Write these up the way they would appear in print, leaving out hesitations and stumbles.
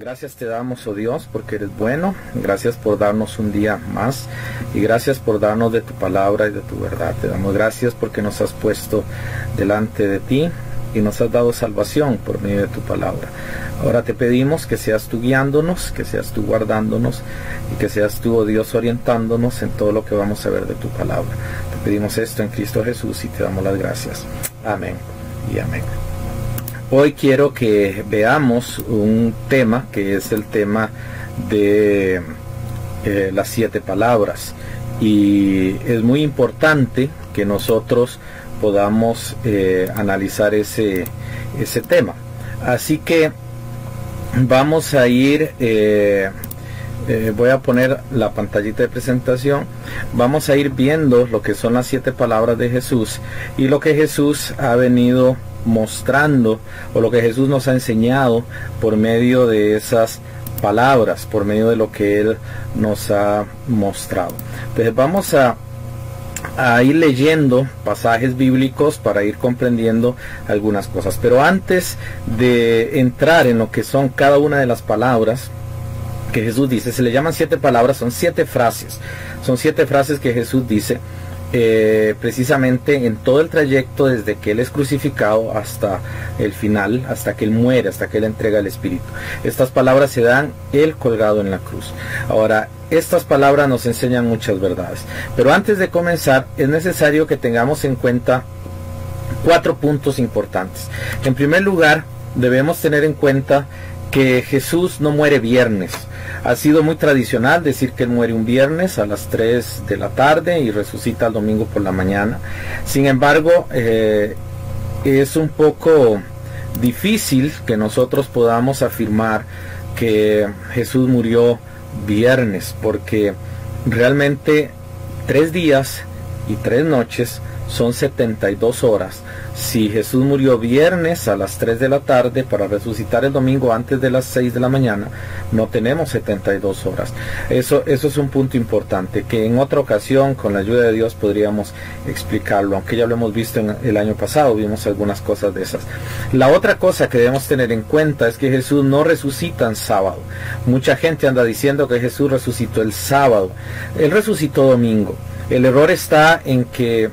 Gracias te damos, oh Dios, porque eres bueno. Gracias por darnos un día más y gracias por darnos de tu palabra y de tu verdad. Te damos gracias porque nos has puesto delante de ti y nos has dado salvación por medio de tu palabra. Ahora te pedimos que seas tú guiándonos, que seas tú guardándonos y que seas tú, oh Dios, orientándonos en todo lo que vamos a ver de tu palabra. Te pedimos esto en Cristo Jesús y te damos las gracias. Amén y amén. Hoy quiero que veamos un tema que es el tema de las 7 palabras, y es muy importante que nosotros podamos analizar ese tema. Así que vamos a ir, voy a poner la pantallita de presentación. Vamos a ir viendo lo que son las 7 palabras de Jesús y lo que Jesús ha venido mostrando, o lo que Jesús nos ha enseñado por medio de esas palabras, por medio de lo que Él nos ha mostrado. Entonces vamos a ir leyendo pasajes bíblicos para ir comprendiendo algunas cosas. Pero antes de entrar en lo que son cada una de las palabras que Jesús dice, se le llaman 7 palabras, son 7 frases. Son 7 frases que Jesús dice precisamente en todo el trayecto desde que Él es crucificado hasta el final, hasta que Él muere, hasta que Él entrega el Espíritu. Estas palabras se dan Él colgado en la cruz. Ahora, estas palabras nos enseñan muchas verdades, pero antes de comenzar es necesario que tengamos en cuenta 4 puntos importantes. En primer lugar, debemos tener en cuenta que Jesús no muere viernes. Ha sido muy tradicional decir que Él muere un viernes a las 3 de la tarde y resucita el domingo por la mañana. Sin embargo, es un poco difícil que nosotros podamos afirmar que Jesús murió viernes, porque realmente 3 días y 3 noches son 72 horas. Si Jesús murió viernes a las 3 de la tarde para resucitar el domingo antes de las 6 de la mañana, no tenemos 72 horas. Eso es un punto importante, que en otra ocasión, con la ayuda de Dios, podríamos explicarlo, aunque ya lo hemos visto en el año pasado, vimos algunas cosas de esas. La otra cosa que debemos tener en cuenta es que Jesús no resucita en sábado. Mucha gente anda diciendo que Jesús resucitó el sábado. Él resucitó domingo. El error está en que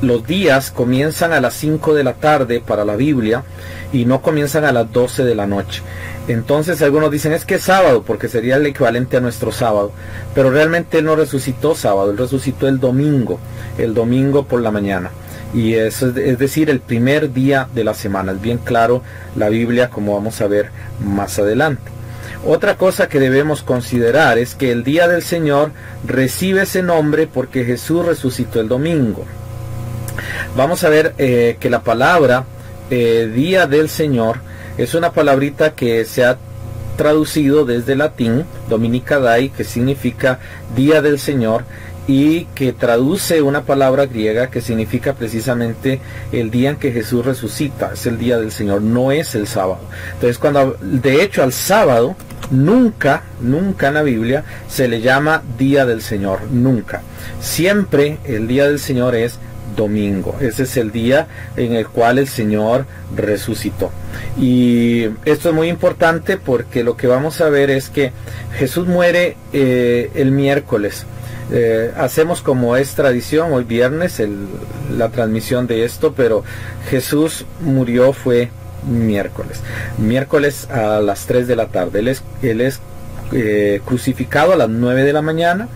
los días comienzan a las 5 de la tarde para la Biblia y no comienzan a las 12 de la noche. Entonces algunos dicen es que es sábado, porque sería el equivalente a nuestro sábado, pero realmente Él no resucitó sábado, Él resucitó el domingo por la mañana, y eso es decir, el primer día de la semana. Es bien claro la Biblia, como vamos a ver más adelante. Otra cosa que debemos considerar es que el día del Señor recibe ese nombre porque Jesús resucitó el domingo. Vamos a ver que la palabra día del Señor es una palabrita que se ha traducido desde el latín Dominica Dei, que significa día del Señor, y que traduce una palabra griega que significa precisamente el día en que Jesús resucita. Es el día del Señor, no es el sábado. Entonces, de hecho al sábado nunca en la Biblia se le llama día del Señor, nunca. Siempre el día del Señor es domingo. Ese es el día en el cual el Señor resucitó. Y esto es muy importante porque lo que vamos a ver es que Jesús muere el miércoles. Hacemos, como es tradición, hoy viernes la transmisión de esto, pero Jesús murió fue miércoles a las 3 de la tarde. Él es crucificado a las 9 de la mañana.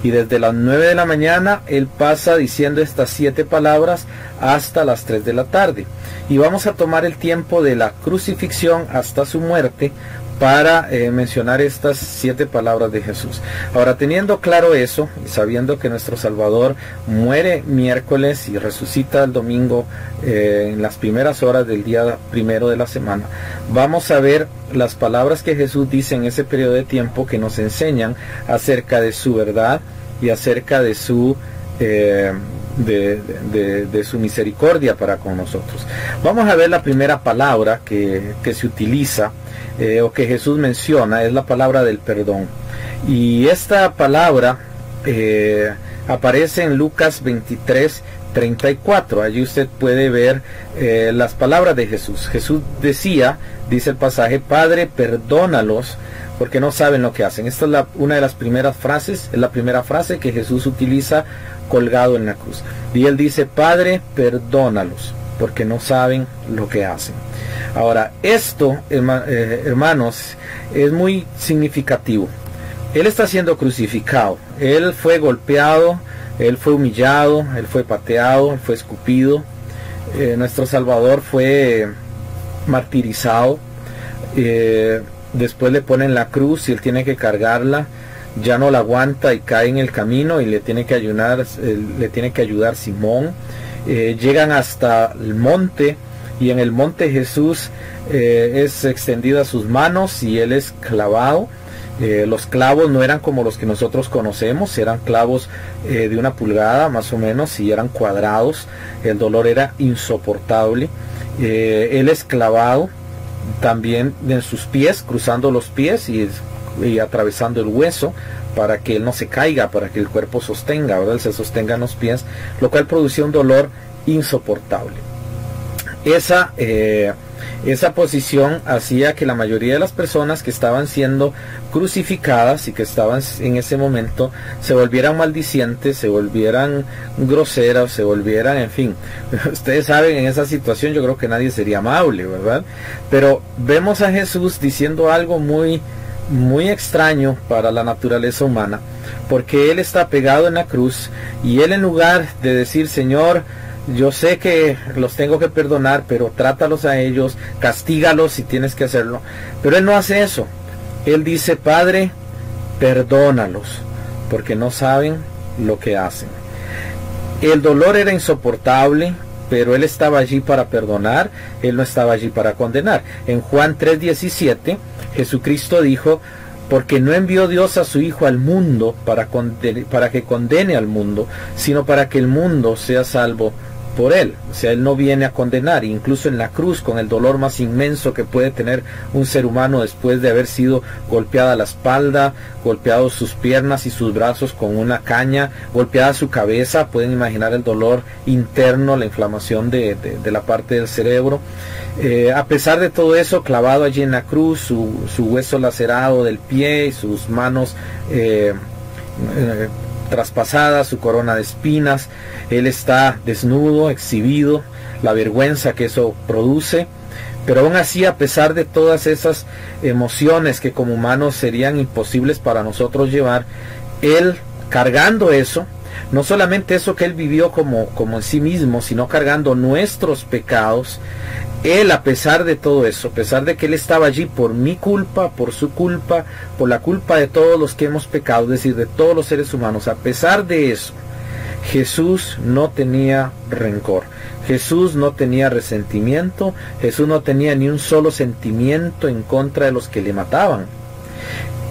Y desde las 9 de la mañana Él pasa diciendo estas 7 palabras hasta las 3 de la tarde. Y vamos a tomar el tiempo de la crucifixión hasta su muerte para mencionar estas 7 palabras de Jesús. Ahora, teniendo claro eso, y sabiendo que nuestro Salvador muere miércoles y resucita el domingo en las primeras horas del día primero de la semana, vamos a ver las palabras que Jesús dice en ese periodo de tiempo que nos enseñan acerca de su verdad y acerca de su de su misericordia para con nosotros. Vamos a ver la primera palabra que se utiliza o que Jesús menciona, es la palabra del perdón. Y esta palabra aparece en Lucas 23, 34. Allí usted puede ver las palabras de Jesús. Jesús decía, dice el pasaje, Padre, perdónalos porque no saben lo que hacen. Esta es una de las primeras frases, es la primera frase que Jesús utiliza colgado en la cruz. Y él dice, Padre, perdónalos porque no saben lo que hacen. Ahora, esto, hermanos, es muy significativo. Él está siendo crucificado, él fue golpeado, él fue humillado, él fue pateado, él fue escupido. Nuestro Salvador fue martirizado. Después le ponen la cruz y él tiene que cargarla. Ya no la aguanta y cae en el camino y le tiene que ayudar Simón. Llegan hasta el monte y en el monte Jesús es extendida sus manos y él es clavado. Los clavos no eran como los que nosotros conocemos, eran clavos de 1 pulgada más o menos y eran cuadrados. El dolor era insoportable. Él es clavado también en sus pies, cruzando los pies y atravesando el hueso para que él no se caiga, para que el cuerpo sostenga, ¿verdad? Él se sostenga en los pies, lo cual producía un dolor insoportable. Esa posición hacía que la mayoría de las personas que estaban siendo crucificadas y que estaban en ese momento se volvieran maldicientes, se volvieran groseras, se volvieran, en fin, ustedes saben, en esa situación yo creo que nadie sería amable, ¿verdad? Pero vemos a Jesús diciendo algo muy extraño para la naturaleza humana, porque él está pegado en la cruz y él, en lugar de decir, Señor, yo sé que los tengo que perdonar, pero trátalos a ellos, castígalos si tienes que hacerlo. Pero él no hace eso. Él dice, Padre, perdónalos, porque no saben lo que hacen. El dolor era insoportable, pero él estaba allí para perdonar, él no estaba allí para condenar. En Juan 3:17, Jesucristo dijo, porque no envió Dios a su Hijo al mundo para que condene al mundo, sino para que el mundo sea salvo por él. O sea, él no viene a condenar. Incluso en la cruz, con el dolor más inmenso que puede tener un ser humano después de haber sido golpeada la espalda, golpeados sus piernas y sus brazos con una caña, golpeada su cabeza, pueden imaginar el dolor interno, la inflamación de la parte del cerebro. A pesar de todo eso, clavado allí en la cruz, su hueso lacerado del pie y sus manos traspasada, su corona de espinas, él está desnudo, exhibido, la vergüenza que eso produce, pero aún así, a pesar de todas esas emociones que como humanos serían imposibles para nosotros llevar, él cargando eso, no solamente eso que él vivió como en sí mismo, sino cargando nuestros pecados, él, a pesar de todo eso, a pesar de que él estaba allí por mi culpa, por su culpa, por la culpa de todos los que hemos pecado, es decir, de todos los seres humanos, a pesar de eso, Jesús no tenía rencor, Jesús no tenía resentimiento, Jesús no tenía ni un solo sentimiento en contra de los que le mataban.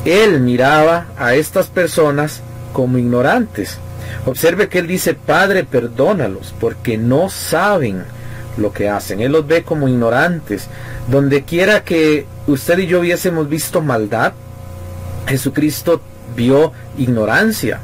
Él miraba a estas personas como ignorantes. Observe que él dice, Padre, perdónalos, porque no saben lo que hacen. Él los ve como ignorantes. Donde quiera que usted y yo hubiésemos visto maldad, Jesucristo vio ignorancia.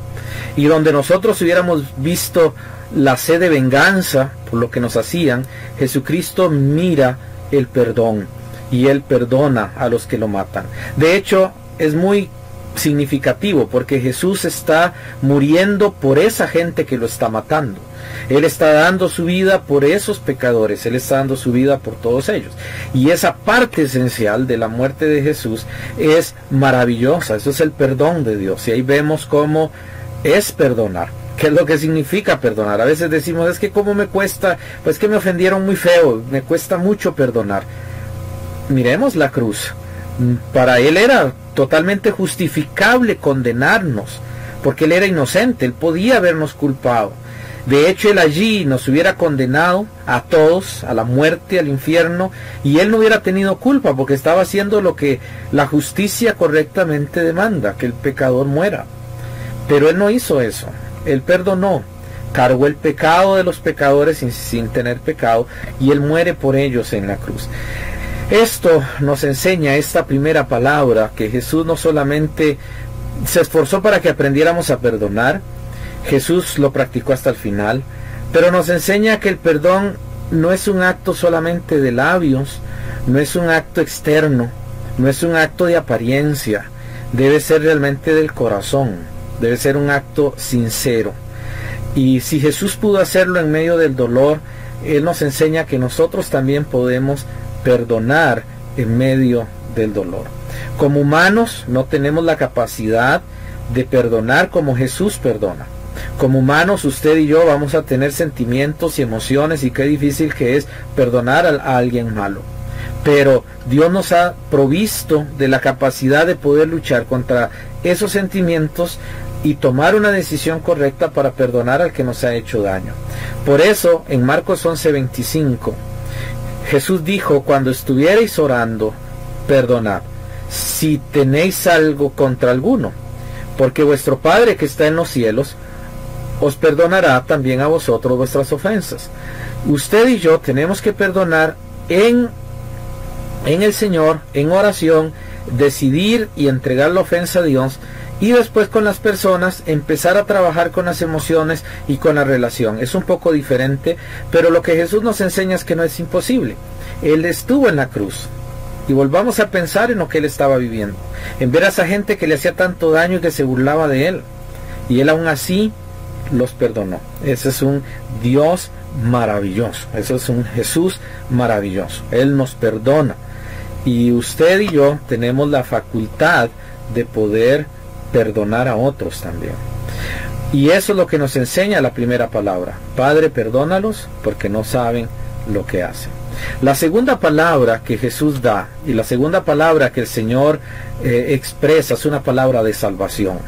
Y donde nosotros hubiéramos visto la sed de venganza por lo que nos hacían, Jesucristo mira el perdón y él perdona a los que lo matan. De hecho, es muy significativo porque Jesús está muriendo por esa gente que lo está matando. Él está dando su vida por esos pecadores, él está dando su vida por todos ellos. Y esa parte esencial de la muerte de Jesús es maravillosa, eso es el perdón de Dios. Y ahí vemos cómo es perdonar. ¿Qué es lo que significa perdonar? A veces decimos, es que cómo me cuesta, pues que me ofendieron muy feo, me cuesta mucho perdonar. Miremos la cruz. Para él era totalmente justificable condenarnos, porque él era inocente, él podía habernos culpado. De hecho, él allí nos hubiera condenado a todos, a la muerte, al infierno, y él no hubiera tenido culpa, porque estaba haciendo lo que la justicia correctamente demanda, que el pecador muera. Pero él no hizo eso, él perdonó, cargó el pecado de los pecadores sin tener pecado, y él muere por ellos en la cruz. Esto nos enseña esta primera palabra, que Jesús no solamente se esforzó para que aprendiéramos a perdonar, Jesús lo practicó hasta el final, pero nos enseña que el perdón no es un acto solamente de labios, no es un acto externo, no es un acto de apariencia, debe ser realmente del corazón, debe ser un acto sincero. Y si Jesús pudo hacerlo en medio del dolor, Él nos enseña que nosotros también podemos perdonar en medio del dolor. Como humanos no tenemos la capacidad de perdonar como Jesús perdona. Como humanos, usted y yo vamos a tener sentimientos y emociones, y qué difícil que es perdonar a alguien malo. Pero Dios nos ha provisto de la capacidad de poder luchar contra esos sentimientos y tomar una decisión correcta para perdonar al que nos ha hecho daño. Por eso, en Marcos 11:25, Jesús dijo: cuando estuvierais orando, perdonad, si tenéis algo contra alguno, porque vuestro Padre que está en los cielos os perdonará también a vosotros vuestras ofensas. Usted y yo tenemos que perdonar en el Señor, en oración, decidir y entregar la ofensa a Dios, y después con las personas empezar a trabajar con las emociones y con la relación. Es un poco diferente, pero lo que Jesús nos enseña es que no es imposible. Él estuvo en la cruz, y volvamos a pensar en lo que Él estaba viviendo, en ver a esa gente que le hacía tanto daño y que se burlaba de Él, y Él aún así los perdonó. Ese es un Dios maravilloso, eso es un Jesús maravilloso. Él nos perdona, y usted y yo tenemos la facultad de poder perdonar a otros también. Y eso es lo que nos enseña la primera palabra: Padre, perdónalos porque no saben lo que hacen. La segunda palabra que Jesús da, y la segunda palabra que el Señor expresa, es una palabra de salvación.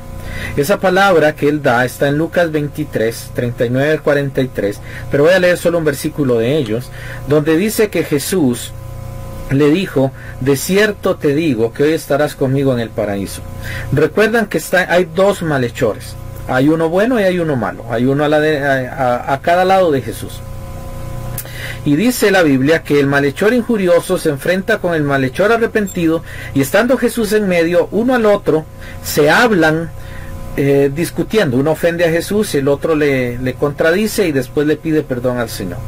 Esa palabra que Él da está en Lucas 23, 39 al 43, pero voy a leer solo un versículo de ellos, donde dice que Jesús le dijo: de cierto te digo que hoy estarás conmigo en el paraíso. Recuerdan que hay dos malhechores, hay uno bueno y hay uno malo, hay uno a cada lado de Jesús. Y dice la Biblia que el malhechor injurioso se enfrenta con el malhechor arrepentido, y estando Jesús en medio, uno al otro se hablan discutiendo. Uno ofende a Jesús, el otro le contradice y después le pide perdón al Señor.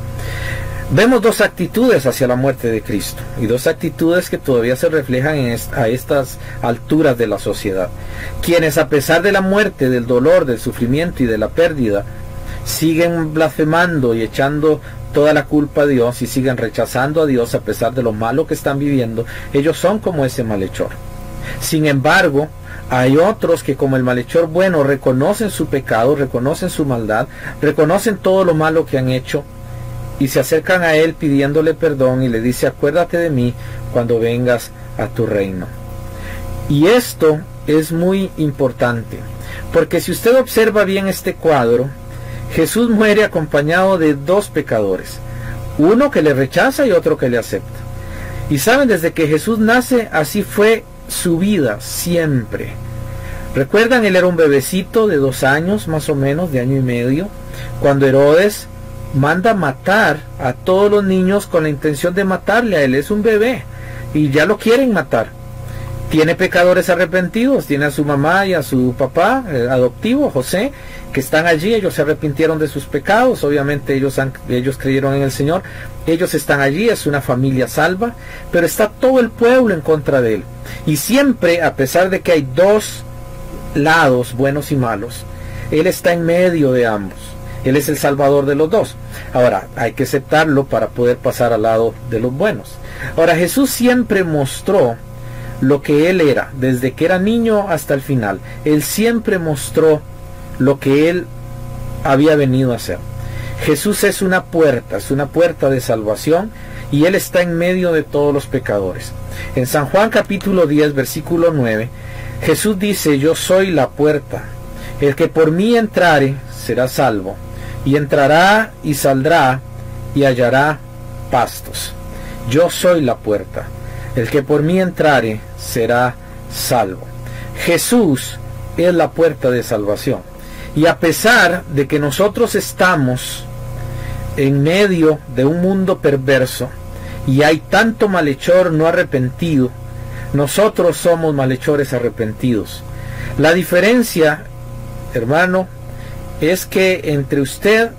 Vemos dos actitudes hacia la muerte de Cristo, y dos actitudes que todavía se reflejan a estas alturas de la sociedad. Quienes, a pesar de la muerte, del dolor, del sufrimiento y de la pérdida, siguen blasfemando y echando toda la culpa a Dios, y siguen rechazando a Dios a pesar de lo malo que están viviendo. Ellos son como ese malhechor. Sin embargo, hay otros que, como el malhechor bueno, reconocen su pecado, reconocen su maldad, reconocen todo lo malo que han hecho, y se acercan a Él pidiéndole perdón, y le dice: acuérdate de mí cuando vengas a tu reino. Y esto es muy importante, porque si usted observa bien este cuadro, Jesús muere acompañado de dos pecadores, uno que le rechaza y otro que le acepta. Y saben, desde que Jesús nace, así fue su vida siempre. ¿Recuerdan? Él era un bebecito de 2 años, más o menos, de año y medio, cuando Herodes manda matar a todos los niños con la intención de matarle a él. Es un bebé y ya lo quieren matar. Tiene pecadores arrepentidos, tiene a su mamá y a su papá adoptivo, José, que están allí. Ellos se arrepintieron de sus pecados, obviamente ellos creyeron en el Señor, ellos están allí, es una familia salva, pero está todo el pueblo en contra de él. Y siempre, a pesar de que hay dos lados, buenos y malos, Él está en medio de ambos. Él es el salvador de los dos. Ahora, hay que aceptarlo para poder pasar al lado de los buenos. Ahora, Jesús siempre mostró lo que Él era, desde que era niño hasta el final. Él siempre mostró lo que Él había venido a hacer. Jesús es una puerta de salvación, y Él está en medio de todos los pecadores. En San Juan capítulo 10, versículo 9, Jesús dice: yo soy la puerta. El que por mí entrare será salvo, y entrará y saldrá y hallará pastos. Yo soy la puerta. El que por mí entrare será salvo. Jesús es la puerta de salvación. Y a pesar de que nosotros estamos en medio de un mundo perverso y hay tanto malhechor no arrepentido, nosotros somos malhechores arrepentidos. La diferencia, hermano, es que entre usted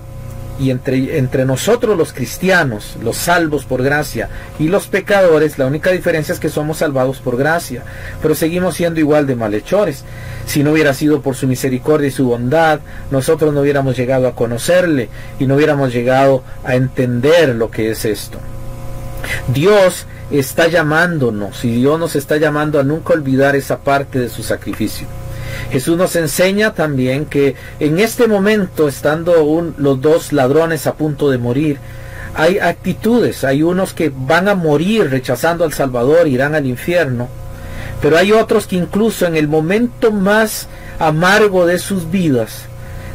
y entre nosotros los cristianos, los salvos por gracia, y los pecadores, la única diferencia es que somos salvados por gracia, pero seguimos siendo igual de malhechores. Si no hubiera sido por su misericordia y su bondad, nosotros no hubiéramos llegado a conocerle y no hubiéramos llegado a entender lo que es esto. Dios está llamándonos, y Dios nos está llamando a nunca olvidar esa parte de su sacrificio. Jesús nos enseña también que en este momento, estando los dos ladrones a punto de morir, hay actitudes, hay unos que van a morir rechazando al Salvador, irán al infierno, pero hay otros que incluso en el momento más amargo de sus vidas,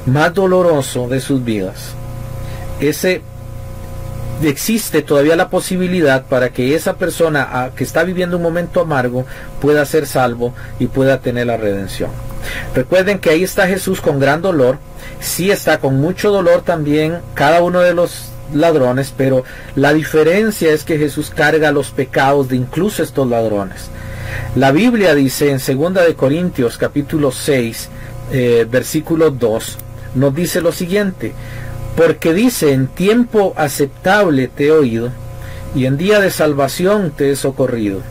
más doloroso de sus vidas, existe todavía la posibilidad para que esa persona que está viviendo un momento amargo pueda ser salvo y pueda tener la redención. Recuerden que ahí está Jesús con gran dolor, sí está con mucho dolor también cada uno de los ladrones, pero la diferencia es que Jesús carga los pecados de incluso estos ladrones. La Biblia dice en 2 de Corintios capítulo 6 versículo 2, nos dice lo siguiente: porque dice, en tiempo aceptable te he oído, y en día de salvación te he socorrido.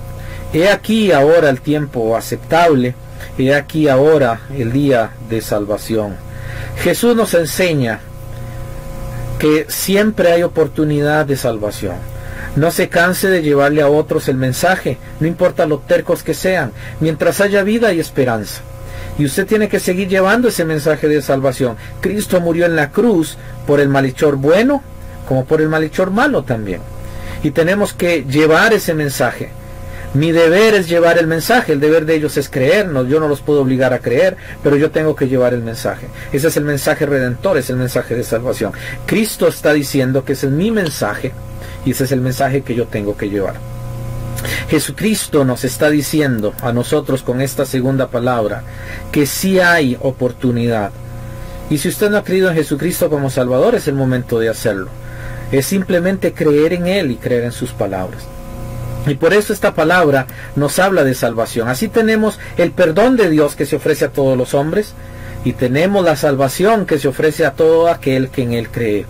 He aquí ahora el tiempo aceptable, he aquí ahora el día de salvación. Jesús nos enseña que siempre hay oportunidad de salvación. No se canse de llevarle a otros el mensaje, no importa lo tercos que sean, mientras haya vida y esperanza. Y usted tiene que seguir llevando ese mensaje de salvación. Cristo murió en la cruz por el malhechor bueno, como por el malhechor malo también. Y tenemos que llevar ese mensaje. Mi deber es llevar el mensaje, el deber de ellos es creernos. Yo no los puedo obligar a creer, pero yo tengo que llevar el mensaje. Ese es el mensaje redentor, es el mensaje de salvación. Cristo está diciendo que ese es mi mensaje, y ese es el mensaje que yo tengo que llevar. Jesucristo nos está diciendo a nosotros con esta segunda palabra que sí hay oportunidad. Y si usted no ha creído en Jesucristo como Salvador, es el momento de hacerlo. Es simplemente creer en Él y creer en sus palabras. Y por eso esta palabra nos habla de salvación. Así tenemos el perdón de Dios que se ofrece a todos los hombres, y tenemos la salvación que se ofrece a todo aquel que en Él cree.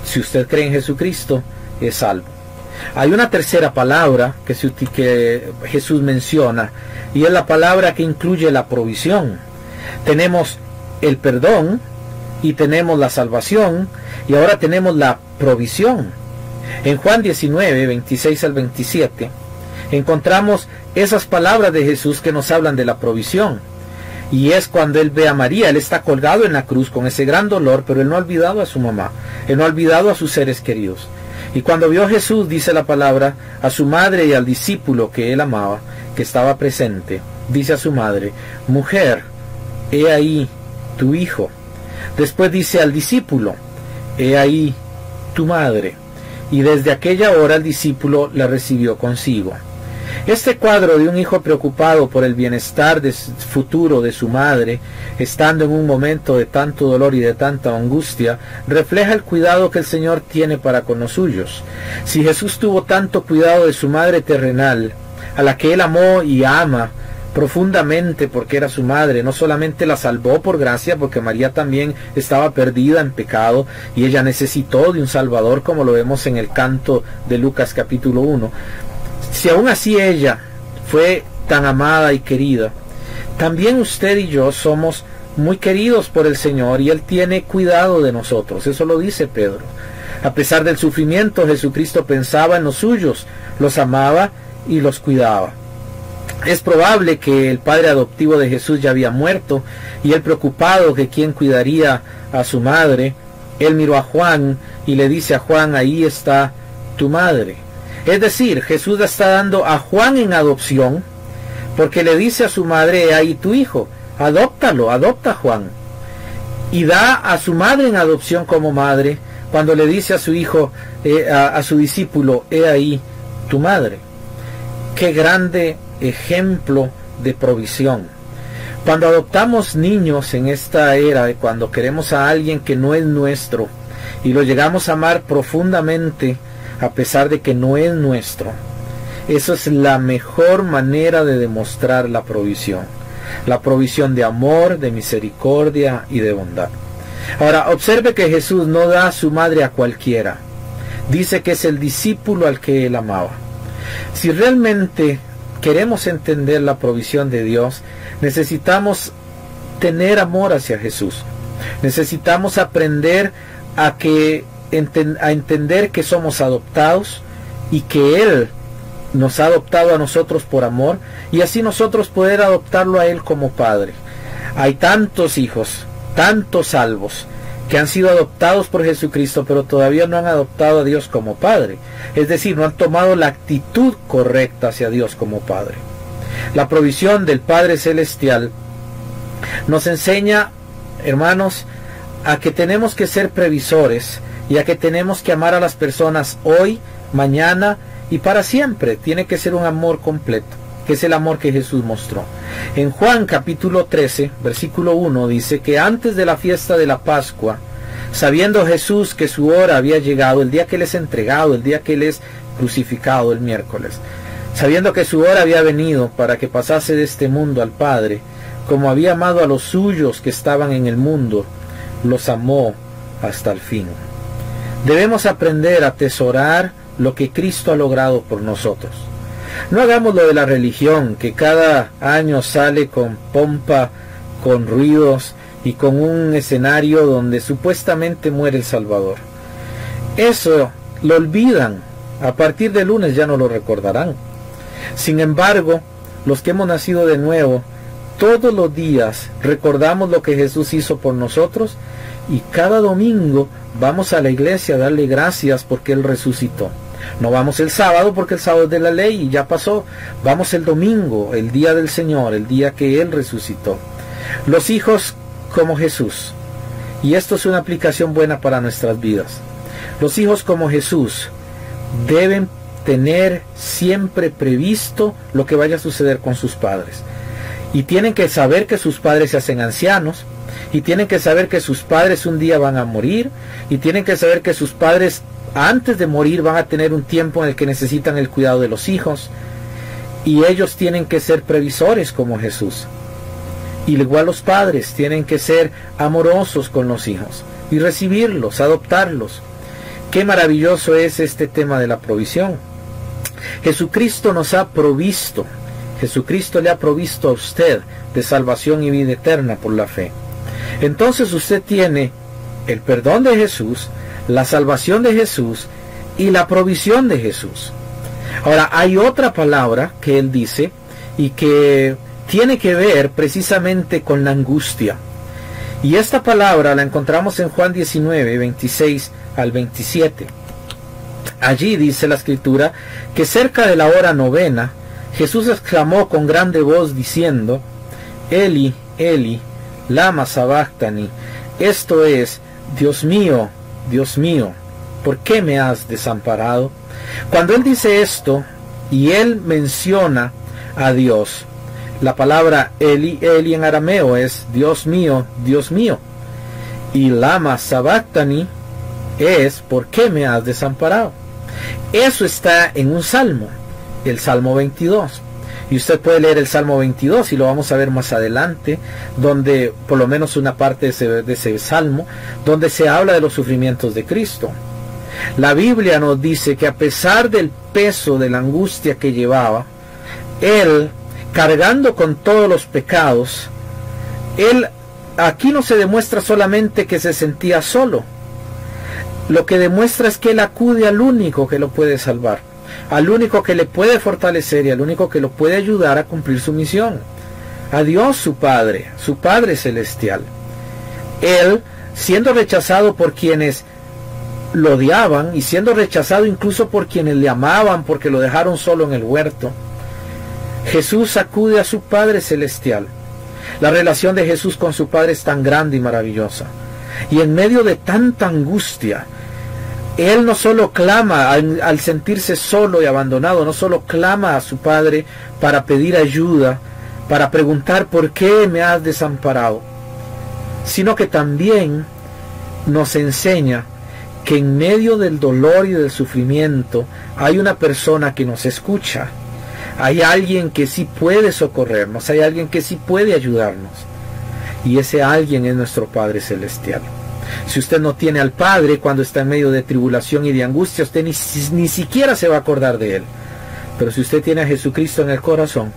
Si usted cree en Jesucristo, es salvo. Hay una tercera palabra que Jesús menciona, y es la palabra que incluye la provisión. Tenemos el perdón, y tenemos la salvación, y ahora tenemos la provisión. En Juan 19, 26 al 27, encontramos esas palabras de Jesús que nos hablan de la provisión. Y es cuando Él ve a María, Él está colgado en la cruz con ese gran dolor, pero Él no ha olvidado a su mamá, Él no ha olvidado a sus seres queridos. Y cuando vio a Jesús, dice la palabra, a su madre y al discípulo que Él amaba, que estaba presente, dice a su madre: mujer, he ahí tu hijo. Después dice al discípulo: he ahí tu madre. Y desde aquella hora el discípulo la recibió consigo. Este cuadro de un hijo preocupado por el bienestar futuro de su madre, estando en un momento de tanto dolor y de tanta angustia, refleja el cuidado que el Señor tiene para con los suyos. Si Jesús tuvo tanto cuidado de su madre terrenal, a la que Él amó y ama profundamente porque era su madre, no solamente la salvó por gracia, porque María también estaba perdida en pecado y ella necesitó de un Salvador, como lo vemos en el canto de Lucas capítulo 1. Si aún así ella fue tan amada y querida, también usted y yo somos muy queridos por el Señor, y Él tiene cuidado de nosotros. Eso lo dice Pedro. A pesar del sufrimiento, Jesucristo pensaba en los suyos, los amaba y los cuidaba. Es probable que el padre adoptivo de Jesús ya había muerto, y Él, preocupado que quién cuidaría a su madre, Él miró a Juan y le dice a Juan: ahí está tu madre. Es decir, Jesús está dando a Juan en adopción, porque le dice a su madre: ahí tu hijo, adóptalo, adopta a Juan. Y da a su madre en adopción como madre, cuando le dice a su hijo, a su discípulo: he ahí tu madre. Qué grande ejemplo de provisión. Cuando adoptamos niños en esta era, cuando queremos a alguien que no es nuestro y lo llegamos a amar profundamente a pesar de que no es nuestro, eso es la mejor manera de demostrar la provisión de amor, de misericordia y de bondad. Ahora, observe que Jesús no da a su madre a cualquiera. Dice que es el discípulo al que él amaba. Si realmente queremos entender la provisión de Dios, necesitamos tener amor hacia Jesús. Necesitamos aprender a entender que somos adoptados y que Él nos ha adoptado a nosotros por amor, y así nosotros poder adoptarlo a Él como Padre. Hay tantos hijos, tantos salvos, que han sido adoptados por Jesucristo, pero todavía no han adoptado a Dios como Padre. Es decir, no han tomado la actitud correcta hacia Dios como Padre. La provisión del Padre Celestial nos enseña, hermanos, a que tenemos que ser previsores y a que tenemos que amar a las personas hoy, mañana y para siempre. Tiene que ser un amor completo, que es el amor que Jesús mostró. En Juan capítulo 13, versículo 1 dice que antes de la fiesta de la Pascua, sabiendo Jesús que su hora había llegado, el día que Él es entregado, el día que Él es crucificado, el miércoles, sabiendo que su hora había venido para que pasase de este mundo al Padre, como había amado a los suyos que estaban en el mundo, los amó hasta el fin. Debemos aprender a atesorar lo que Cristo ha logrado por nosotros. No hagamos lo de la religión, que cada año sale con pompa, con ruidos y con un escenario donde supuestamente muere el Salvador. Eso lo olvidan. A partir de lunes ya no lo recordarán. Sin embargo, los que hemos nacido de nuevo, todos los días recordamos lo que Jesús hizo por nosotros, y cada domingo vamos a la iglesia a darle gracias porque Él resucitó. No vamos el sábado porque el sábado es de la ley y ya pasó. Vamos el domingo, el día del Señor, el día que Él resucitó. Los hijos como Jesús, y esto es una aplicación buena para nuestras vidas. Los hijos como Jesús deben tener siempre previsto lo que vaya a suceder con sus padres. Y tienen que saber que sus padres se hacen ancianos, y tienen que saber que sus padres un día van a morir, y tienen que saber que sus padres antes de morir van a tener un tiempo en el que necesitan el cuidado de los hijos, y ellos tienen que ser previsores como Jesús. Y igual los padres tienen que ser amorosos con los hijos y recibirlos, adoptarlos. Qué maravilloso es este tema de la provisión. Jesucristo nos ha provisto, Jesucristo le ha provisto a usted de salvación y vida eterna por la fe. Entonces usted tiene el perdón de Jesús, la salvación de Jesús y la provisión de Jesús. Ahora, hay otra palabra que él dice y que tiene que ver precisamente con la angustia. Y esta palabra la encontramos en Juan 19, 26 al 27. Allí dice la Escritura que cerca de la hora novena, Jesús exclamó con grande voz diciendo: Eli, Eli, lama sabactani. Esto es: Dios mío, ¿por qué me has desamparado? Cuando él dice esto, y él menciona a Dios, la palabra Eli, Eli en arameo es Dios mío, y lama sabactani es ¿por qué me has desamparado? Eso está en un salmo, el Salmo 22. Y usted puede leer el Salmo 22 y lo vamos a ver más adelante, donde por lo menos una parte de ese salmo, donde se habla de los sufrimientos de Cristo. La Biblia nos dice que a pesar del peso de la angustia que llevaba, Él, cargando con todos los pecados, Él aquí no se demuestra solamente que se sentía solo. Lo que demuestra es que Él acude al único que lo puede salvar, al único que le puede fortalecer y al único que lo puede ayudar a cumplir su misión, a Dios su Padre Celestial. Él, siendo rechazado por quienes lo odiaban y siendo rechazado incluso por quienes le amaban porque lo dejaron solo en el huerto, Jesús acude a su Padre Celestial. La relación de Jesús con su Padre es tan grande y maravillosa. Y en medio de tanta angustia, Él no solo clama al sentirse solo y abandonado, no solo clama a su Padre para pedir ayuda, para preguntar ¿por qué me has desamparado?, sino que también nos enseña que en medio del dolor y del sufrimiento hay una persona que nos escucha. Hay alguien que sí puede socorrernos, hay alguien que sí puede ayudarnos. Y ese alguien es nuestro Padre Celestial. Si usted no tiene al Padre cuando está en medio de tribulación y de angustia, usted ni siquiera se va a acordar de Él. Pero si usted tiene a Jesucristo en el corazón,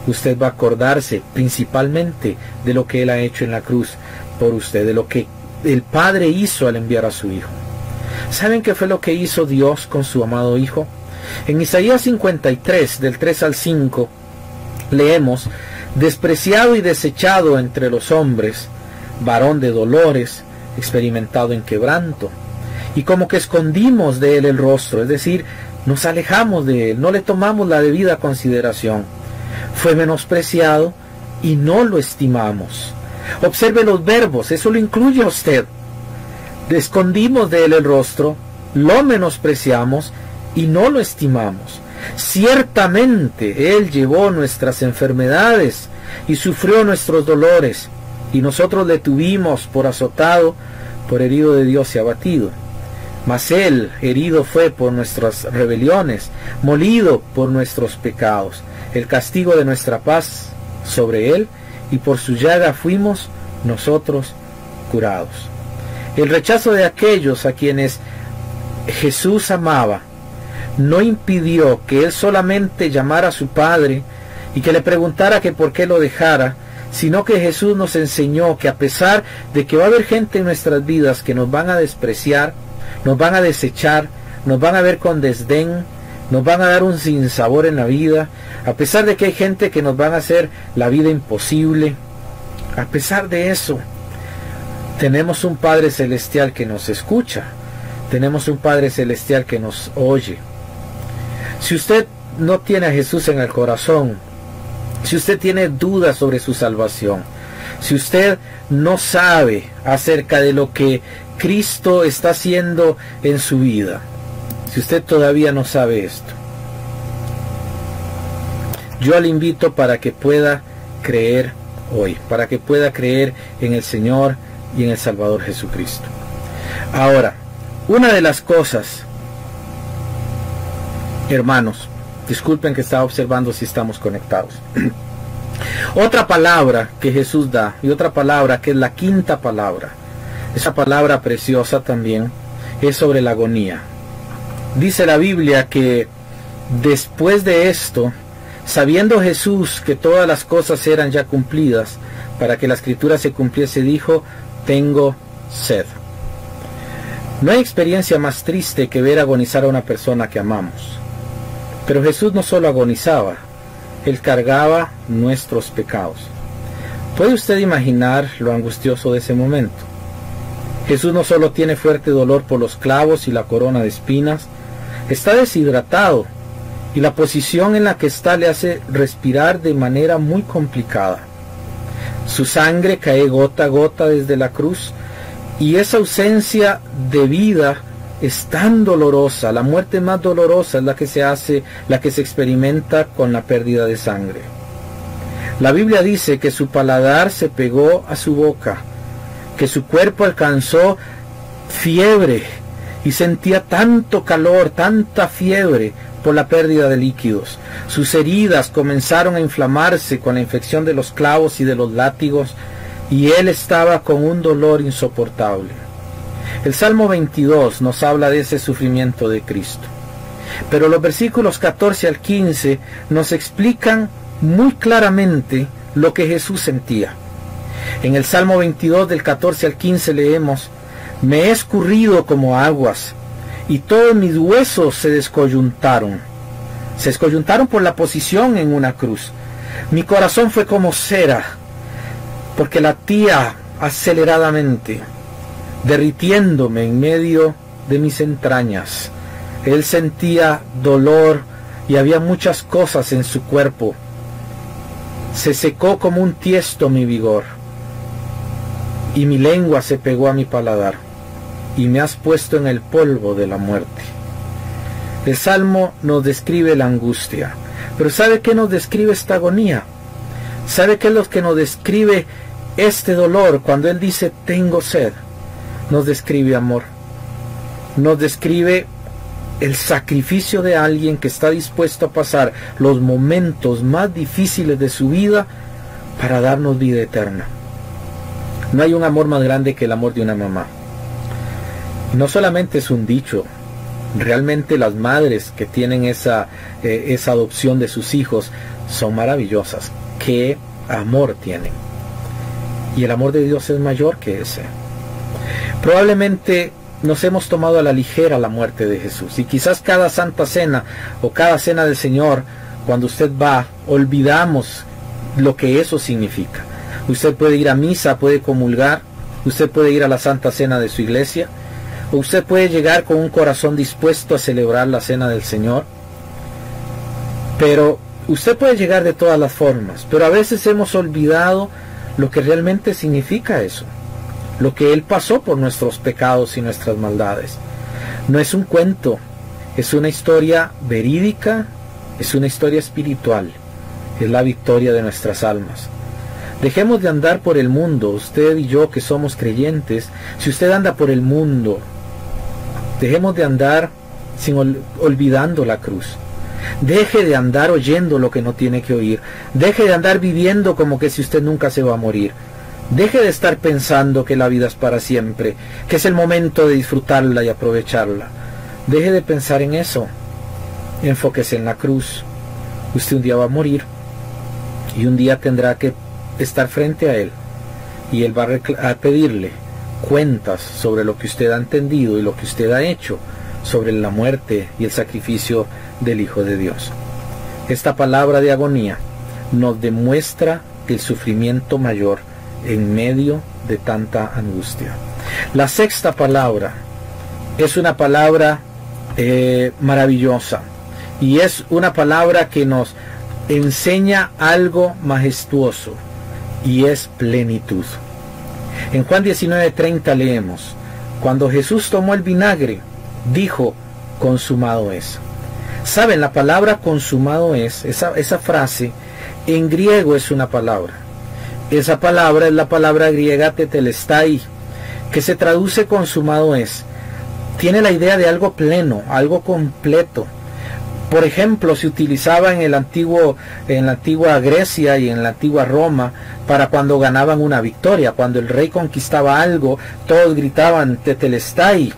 usted va a acordarse principalmente de lo que Él ha hecho en la cruz por usted, de lo que el Padre hizo al enviar a su Hijo. ¿Saben qué fue lo que hizo Dios con su amado Hijo? En Isaías 53, del 3 al 5, leemos: despreciado y desechado entre los hombres, varón de dolores, experimentado en quebranto, y como que escondimos de Él el rostro, es decir, nos alejamos de Él, no le tomamos la debida consideración. Fue menospreciado y no lo estimamos. Observe los verbos, eso lo incluye a usted. Escondimos de Él el rostro, lo menospreciamos y no lo estimamos. Ciertamente Él llevó nuestras enfermedades y sufrió nuestros dolores, y nosotros le tuvimos por azotado, por herido de Dios y abatido. Mas Él herido fue por nuestras rebeliones, molido por nuestros pecados. El castigo de nuestra paz sobre Él, y por su llaga fuimos nosotros curados. El rechazo de aquellos a quienes Jesús amaba no impidió que Él solamente llamara a su Padre y que le preguntara que por qué lo dejara, sino que Jesús nos enseñó que a pesar de que va a haber gente en nuestras vidas que nos van a despreciar, nos van a desechar, nos van a ver con desdén, nos van a dar un sinsabor en la vida, a pesar de que hay gente que nos van a hacer la vida imposible, a pesar de eso, tenemos un Padre Celestial que nos escucha, tenemos un Padre Celestial que nos oye. Si usted no tiene a Jesús en el corazón, si usted tiene dudas sobre su salvación, si usted no sabe acerca de lo que Cristo está haciendo en su vida, si usted todavía no sabe esto, yo le invito para que pueda creer hoy, para que pueda creer en el Señor y en el Salvador Jesucristo. Ahora, una de las cosas, hermanos, disculpen que estaba observando si estamos conectados. Otra palabra que Jesús da, y otra palabra que es la quinta palabra, esa palabra preciosa también, es sobre la agonía. Dice la Biblia que después de esto, sabiendo Jesús que todas las cosas eran ya cumplidas, para que la Escritura se cumpliese, dijo: tengo sed. No hay experiencia más triste que ver agonizar a una persona que amamos. Pero Jesús no solo agonizaba, Él cargaba nuestros pecados. ¿Puede usted imaginar lo angustioso de ese momento? Jesús no solo tiene fuerte dolor por los clavos y la corona de espinas, está deshidratado, y la posición en la que está le hace respirar de manera muy complicada. Su sangre cae gota a gota desde la cruz, y esa ausencia de vida es tan dolorosa. La muerte más dolorosa es la que se experimenta con la pérdida de sangre. La Biblia dice que su paladar se pegó a su boca, que su cuerpo alcanzó fiebre y sentía tanto calor, tanta fiebre por la pérdida de líquidos. Sus heridas comenzaron a inflamarse con la infección de los clavos y de los látigos, y él estaba con un dolor insoportable. El Salmo 22 nos habla de ese sufrimiento de Cristo, pero los versículos 14 al 15 nos explican muy claramente lo que Jesús sentía. En el Salmo 22 del 14 al 15 leemos: me he escurrido como aguas, y todos mis huesos se descoyuntaron. Se descoyuntaron por la posición en una cruz. Mi corazón fue como cera, porque latía aceleradamente, derritiéndome en medio de mis entrañas. Él sentía dolor y había muchas cosas en su cuerpo. Se secó como un tiesto mi vigor, y mi lengua se pegó a mi paladar, y me has puesto en el polvo de la muerte. El Salmo nos describe la angustia, pero ¿sabe qué nos describe esta agonía? ¿Sabe qué es lo que nos describe este dolor cuando Él dice tengo sed? Nos describe amor, nos describe el sacrificio de alguien que está dispuesto a pasar los momentos más difíciles de su vida para darnos vida eterna. No hay un amor más grande que el amor de una mamá. No solamente es un dicho, realmente las madres que tienen esa adopción de sus hijos son maravillosas. ¡Qué amor tienen! Y el amor de Dios es mayor que ese. Probablemente nos hemos tomado a la ligera la muerte de Jesús, y quizás cada Santa Cena o cada Cena del Señor, cuando usted va, olvidamos lo que eso significa. Usted puede ir a misa, puede comulgar, usted puede ir a la Santa Cena de su iglesia, o usted puede llegar con un corazón dispuesto a celebrar la Cena del Señor, pero usted puede llegar de todas las formas, pero a veces hemos olvidado lo que realmente significa eso, lo que Él pasó por nuestros pecados y nuestras maldades. No es un cuento, es una historia verídica, es una historia espiritual, es la victoria de nuestras almas. Dejemos de andar por el mundo, usted y yo que somos creyentes. Si usted anda por el mundo, dejemos de andar olvidando la cruz. Deje de andar oyendo lo que no tiene que oír. Deje de andar viviendo como que si usted nunca se va a morir. Deje de estar pensando que la vida es para siempre, que es el momento de disfrutarla y aprovecharla. Deje de pensar en eso. Enfóquese en la cruz. Usted un día va a morir y un día tendrá que estar frente a Él, y Él va a pedirle cuentas sobre lo que usted ha entendido y lo que usted ha hecho sobre la muerte y el sacrificio del Hijo de Dios. Esta palabra de agonía nos demuestra el sufrimiento mayor en medio de tanta angustia. La sexta palabra es una palabra maravillosa, y es una palabra que nos enseña algo majestuoso, y es plenitud. En Juan 19:30 leemos: cuando Jesús tomó el vinagre, dijo, consumado es. Saben, la palabra consumado es, esa frase en griego es una palabra. Esa palabra es la palabra griega tetelestai, que se traduce consumado es. Tiene la idea de algo pleno, algo completo. Por ejemplo, se utilizaba en la antigua Grecia y en la antigua Roma para cuando ganaban una victoria. Cuando el rey conquistaba algo, todos gritaban tetelestai.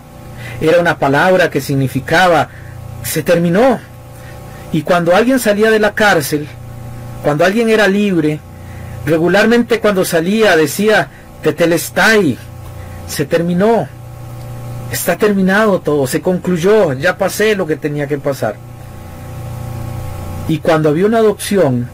Era una palabra que significaba se terminó. Y cuando alguien salía de la cárcel, cuando alguien era libre, regularmente cuando salía decía tetelestai, se terminó, está terminado todo, se concluyó, ya pasé lo que tenía que pasar. Y cuando había una adopción,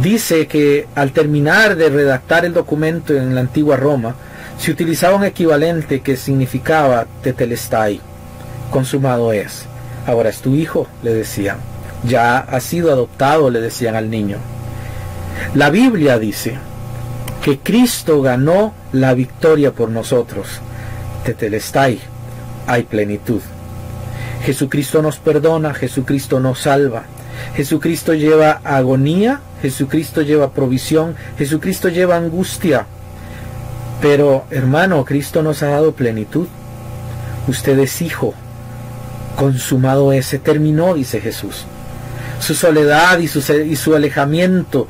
dice que al terminar de redactar el documento en la antigua Roma, se utilizaba un equivalente que significaba tetelestai, consumado es. Ahora es tu hijo, le decían. Ya ha sido adoptado, le decían al niño. La Biblia dice que Cristo ganó la victoria por nosotros. Tetelestai, hay plenitud. Jesucristo nos perdona, Jesucristo nos salva. Jesucristo lleva agonía, Jesucristo lleva provisión, Jesucristo lleva angustia. Pero, hermano, Cristo nos ha dado plenitud. Usted es hijo. Consumado es, se terminó, dice Jesús. Su soledad y su alejamiento,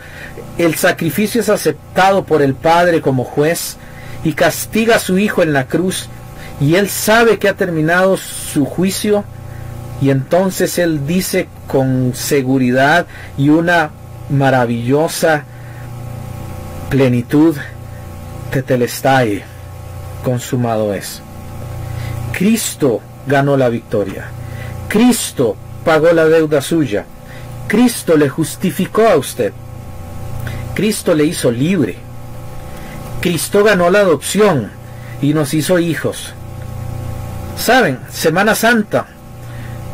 el sacrificio es aceptado por el Padre como juez y castiga a su Hijo en la cruz, y Él sabe que ha terminado su juicio, y entonces Él dice con seguridad y una maravillosa plenitud: tetelestai, consumado es. Cristo ganó la victoria. Cristo pagó la deuda suya. Cristo le justificó a usted. Cristo le hizo libre. Cristo ganó la adopción y nos hizo hijos. Saben, Semana Santa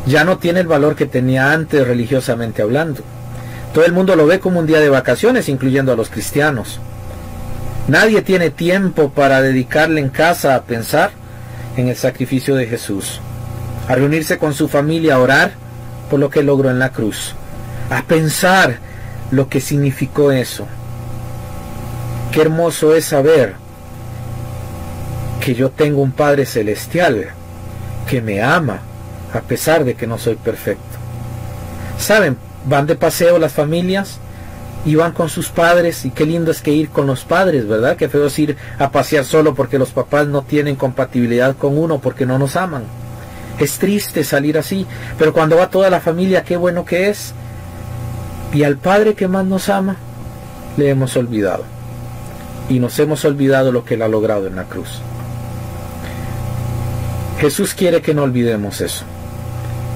ya no tiene el valor que tenía antes religiosamente hablando. Todo el mundo lo ve como un día de vacaciones, incluyendo a los cristianos. Nadie tiene tiempo para dedicarle en casa a pensar en el sacrificio de Jesús, a reunirse con su familia, a orar por lo que logró en la cruz, a pensar lo que significó eso. Qué hermoso es saber que yo tengo un Padre Celestial que me ama a pesar de que no soy perfecto. ¿Saben? Van de paseo las familias y van con sus padres, y qué lindo es que ir con los padres, ¿verdad? Qué feo es ir a pasear solo porque los papás no tienen compatibilidad con uno, porque no nos aman. Es triste salir así, pero cuando va toda la familia, qué bueno que es. Y al Padre que más nos ama, le hemos olvidado. Y nos hemos olvidado lo que Él ha logrado en la cruz. Jesús quiere que no olvidemos eso.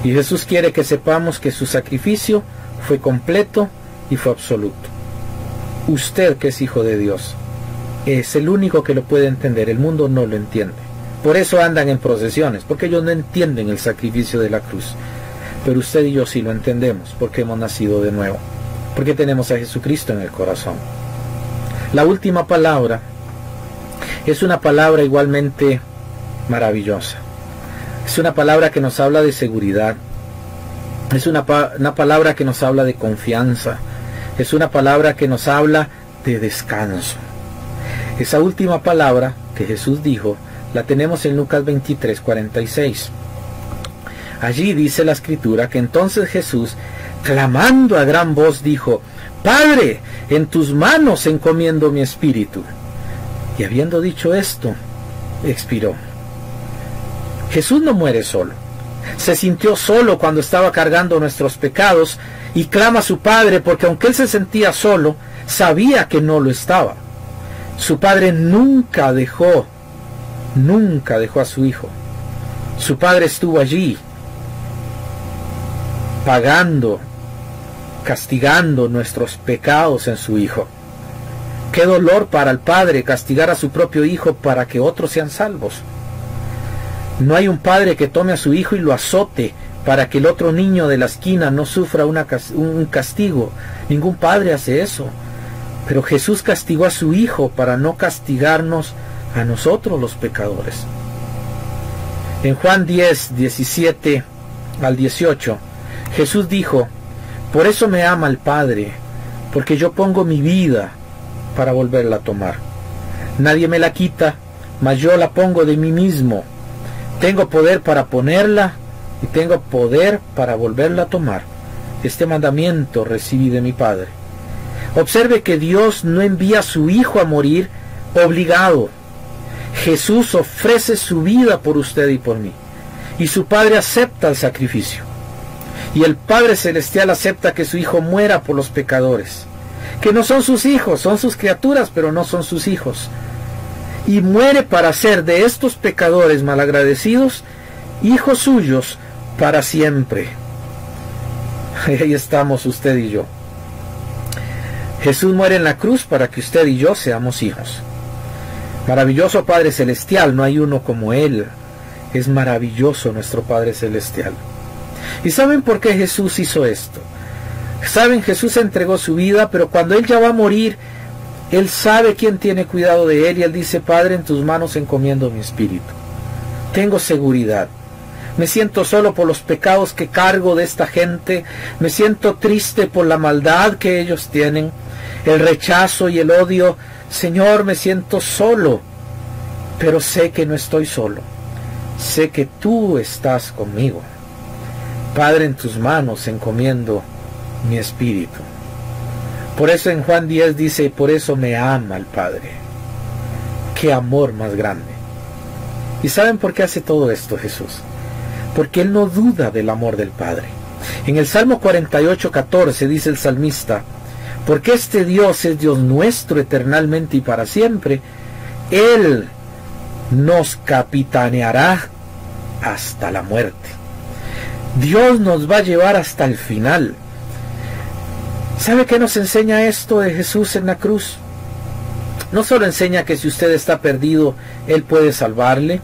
Y Jesús quiere que sepamos que su sacrificio fue completo y fue absoluto. Usted, que es hijo de Dios, es el único que lo puede entender. El mundo no lo entiende. Por eso andan en procesiones, porque ellos no entienden el sacrificio de la cruz. Pero usted y yo sí lo entendemos, porque hemos nacido de nuevo, porque tenemos a Jesucristo en el corazón. La última palabra es una palabra igualmente maravillosa. Es una palabra que nos habla de seguridad. Es una palabra que nos habla de confianza. Es una palabra que nos habla de descanso. Esa última palabra que Jesús dijo, la tenemos en Lucas 23:46. Allí dice la Escritura que entonces Jesús, clamando a gran voz, dijo: Padre, en tus manos encomiendo mi espíritu. Y habiendo dicho esto, expiró. Jesús no muere solo. Se sintió solo cuando estaba cargando nuestros pecados y clama a su Padre, porque aunque Él se sentía solo, sabía que no lo estaba. Su Padre nunca dejó a su Hijo. Su Padre estuvo allí, pagando, castigando nuestros pecados en su Hijo. Qué dolor para el Padre castigar a su propio Hijo para que otros sean salvos. No hay un padre que tome a su hijo y lo azote para que el otro niño de la esquina no sufra un castigo. Ningún padre hace eso. Pero Jesús castigó a su Hijo para no castigarnos a nosotros los pecadores. En Juan 10, 17 al 18, Jesús dijo: Por eso me ama el Padre, porque yo pongo mi vida para volverla a tomar. Nadie me la quita, mas yo la pongo de mí mismo. Tengo poder para ponerla y tengo poder para volverla a tomar. Este mandamiento recibí de mi Padre. Observe que Dios no envía a su Hijo a morir obligado. Jesús ofrece su vida por usted y por mí. Y su Padre acepta el sacrificio. Y el Padre Celestial acepta que su Hijo muera por los pecadores. Que no son sus hijos, son sus criaturas, pero no son sus hijos. Y muere para hacer de estos pecadores malagradecidos hijos suyos para siempre. Ahí estamos usted y yo. Jesús muere en la cruz para que usted y yo seamos hijos. Maravilloso Padre Celestial, no hay uno como Él. Es maravilloso nuestro Padre Celestial. ¿Y saben por qué Jesús hizo esto? Saben, Jesús entregó su vida, pero cuando Él ya va a morir, Él sabe quién tiene cuidado de Él, y Él dice: Padre, en tus manos encomiendo mi espíritu. Tengo seguridad. Me siento solo por los pecados que cargo de esta gente. Me siento triste por la maldad que ellos tienen, el rechazo y el odio. Señor, me siento solo, pero sé que no estoy solo. Sé que tú estás conmigo. Padre, en tus manos encomiendo mi espíritu. Por eso en Juan 10 dice: por eso me ama el Padre. ¡Qué amor más grande! ¿Y saben por qué hace todo esto Jesús? Porque Él no duda del amor del Padre. En el Salmo 48:14 dice el salmista: porque este Dios es Dios nuestro eternamente y para siempre, Él nos capitaneará hasta la muerte. Dios nos va a llevar hasta el final. ¿Sabe qué nos enseña esto de Jesús en la cruz? No solo enseña que si usted está perdido, Él puede salvarle.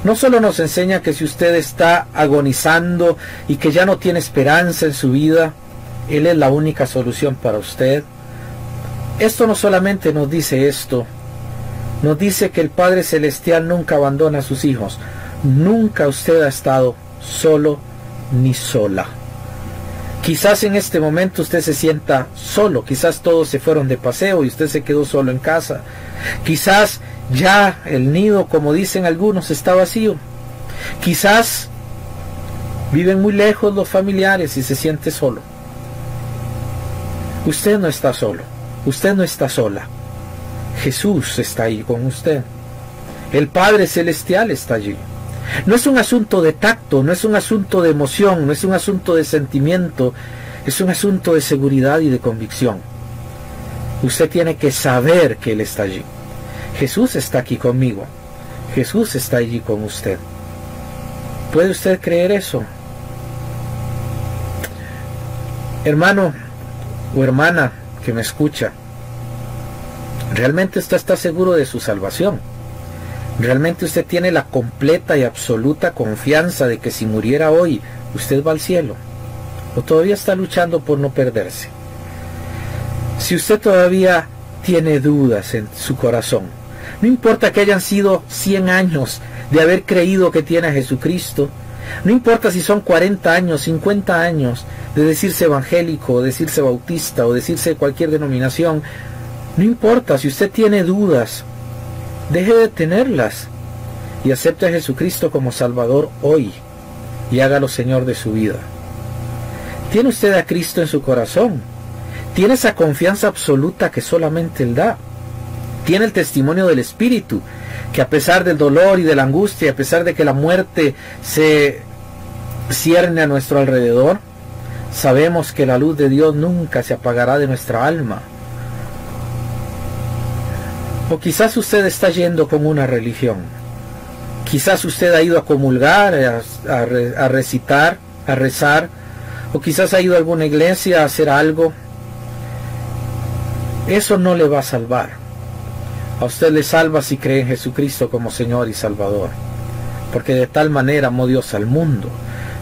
No solo nos enseña que si usted está agonizando y que ya no tiene esperanza en su vida, Él es la única solución para usted. Esto no solamente nos dice esto, nos dice que el Padre Celestial nunca abandona a sus hijos. Nunca usted ha estado solo ni sola. Quizás en este momento usted se sienta solo, quizás todos se fueron de paseo y usted se quedó solo en casa. Quizás ya el nido, como dicen algunos, está vacío. Quizás viven muy lejos los familiares y se siente solo. Usted no está solo, usted no está sola. Jesús está ahí con usted. El Padre Celestial está allí. No es un asunto de tacto, no es un asunto de emoción, no es un asunto de sentimiento, es un asunto de seguridad y de convicción. Usted tiene que saber que Él está allí. Jesús está aquí conmigo. Jesús está allí con usted. ¿Puede usted creer eso? Hermano o hermana que me escucha, ¿realmente usted está seguro de su salvación? ¿Realmente usted tiene la completa y absoluta confianza de que si muriera hoy, usted va al cielo? ¿O todavía está luchando por no perderse? Si usted todavía tiene dudas en su corazón, no importa que hayan sido 100 años de haber creído que tiene a Jesucristo, no importa si son 40 años, 50 años de decirse evangélico, o decirse bautista, o decirse de cualquier denominación, no importa si usted tiene dudas, deje de tenerlas y acepte a Jesucristo como Salvador hoy y hágalo Señor de su vida. ¿Tiene usted a Cristo en su corazón? ¿Tiene esa confianza absoluta que solamente Él da? ¿Tiene el testimonio del Espíritu, que a pesar del dolor y de la angustia, a pesar de que la muerte se cierne a nuestro alrededor, sabemos que la luz de Dios nunca se apagará de nuestra alma? O quizás usted está yendo con una religión. Quizás usted ha ido a comulgar, a recitar, a rezar, o quizás ha ido a alguna iglesia a hacer algo. Eso no le va a salvar. A usted le salva si cree en Jesucristo como Señor y Salvador. Porque de tal manera amó Dios al mundo,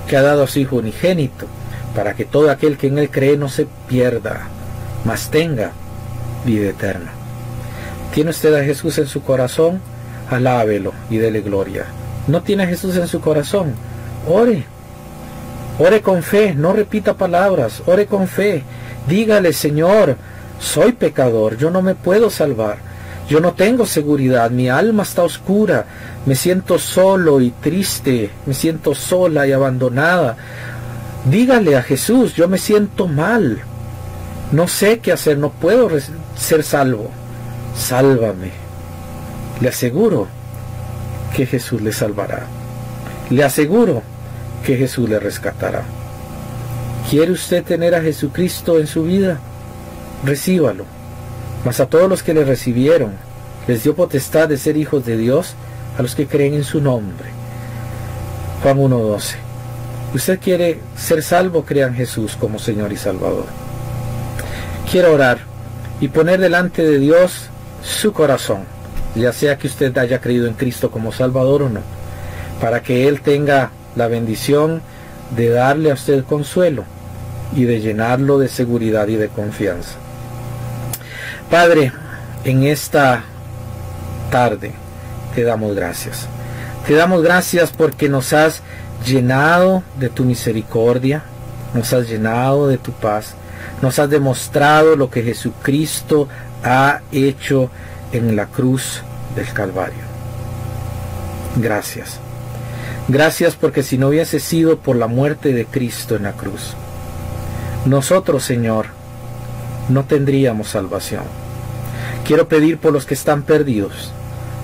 que ha dado a su Hijo unigénito, para que todo aquel que en Él cree no se pierda, mas tenga vida eterna. ¿Tiene usted a Jesús en su corazón? Alábelo y dele gloria. ¿No tiene a Jesús en su corazón? Ore. Ore con fe, no repita palabras, ore con fe. Dígale: Señor, soy pecador, yo no me puedo salvar, yo no tengo seguridad, mi alma está oscura, me siento solo y triste, me siento sola y abandonada. Dígale a Jesús: yo me siento mal, no sé qué hacer, no puedo ser salvo. Sálvame. Le aseguro que Jesús le salvará. Le aseguro que Jesús le rescatará. ¿Quiere usted tener a Jesucristo en su vida? Recíbalo. Mas a todos los que le recibieron, les dio potestad de ser hijos de Dios, a los que creen en su nombre. Juan 1:12. ¿Usted quiere ser salvo? Crea en Jesús como Señor y Salvador. Quiero orar y poner delante de Dios su corazón, ya sea que usted haya creído en Cristo como Salvador o no, para que Él tenga la bendición de darle a usted consuelo y de llenarlo de seguridad y de confianza. Padre, en esta tarde te damos gracias. Te damos gracias porque nos has llenado de tu misericordia, nos has llenado de tu paz, nos has demostrado lo que Jesucristo ha hecho en la cruz del Calvario. Gracias. Gracias porque si no hubiese sido por la muerte de Cristo en la cruz, nosotros, Señor, no tendríamos salvación. Quiero pedir por los que están perdidos,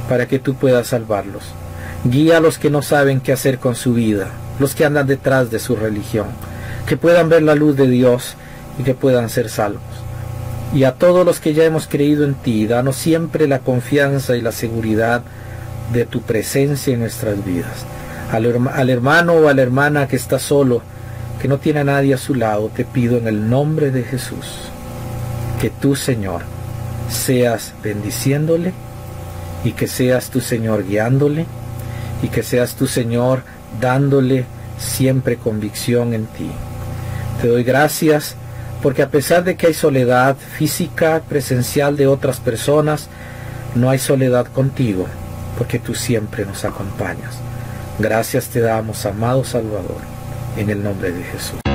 para que tú puedas salvarlos. Guía a los que no saben qué hacer con su vida, los que andan detrás de su religión, que puedan ver la luz de Dios y que puedan ser salvos. Y a todos los que ya hemos creído en ti, danos siempre la confianza y la seguridad de tu presencia en nuestras vidas. Al hermano o a la hermana que está solo, que no tiene a nadie a su lado, te pido en el nombre de Jesús, que tú, Señor, seas bendiciéndole, y que seas tú, Señor, guiándole, y que seas tú, Señor, dándole siempre convicción en ti. Te doy gracias porque a pesar de que hay soledad física, presencial de otras personas, no hay soledad contigo, porque tú siempre nos acompañas. Gracias te damos, amado Salvador, en el nombre de Jesús.